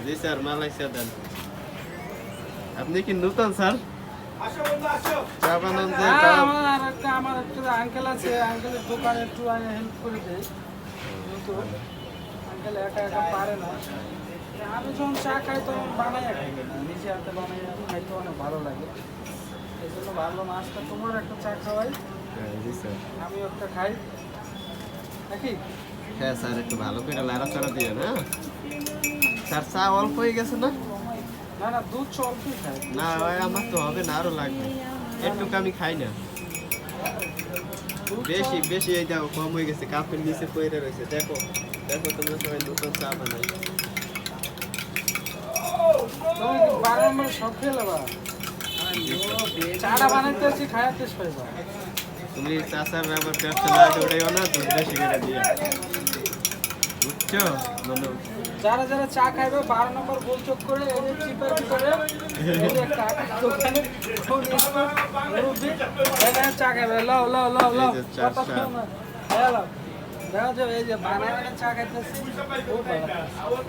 জি sir Malaysia দেন। আপনি কি নতুন স্যার? চা বানান যে আমার একটা আঙ্কেল আছে, আঙ্কেলের দোকানে একটু হেল্প করে দেয়, কিন্তু আঙ্কেল একা একা পারে না। আমি যখন চা খাই তখন বানাই খাই না, নিজে হাতে বানাই খাইতে অনেক ভালো লাগে। এই জন্য ভাবলাম আজকে তোমার একটা চা খাওয়াই, জি স্যার। আমিও একটা খাই নাকি? হ্যাঁ স্যার, একটু ভালো করে লাড়াচাড়া দিয়ে না স্যার। চা অল্প হয়ে গেছে না? না না, দুধ অল্পই খাই। না ভাই, আমার তো হবে না, আরো লাগবে। একটু আমি খাই না বেশি বেশি। এই দেখো কম হয়ে গেছে, কাপের নিচে পড়ে রয়েছে। দেখো দেখো, তোমরা সবাই নতুন চা বানাই। তুমি কি 12 নম্বর সব খেয়ে নেবা? চাটা বানাইতে আছি, খায়ার টেস্ট পাইবা। তুমি চাচার আবার ব্যবসা না দৌড়াইও না, দুধ বেশি করে দিয়ে, বুঝছো? মানে যারা যারা চা খাইবে 12 নম্বর গোল চোখ করে এদের চিপের ভিতরে এই যে একটা দোকানে ফোন এসে মুরব্বি এখানে চা খাইবে। লাও লাও লাও লাও, এই যে চা, কথা শোনো না। হ্যালো, দেখা যাবে এই যে বানায় চা খাইতেছি, খুব ভালো।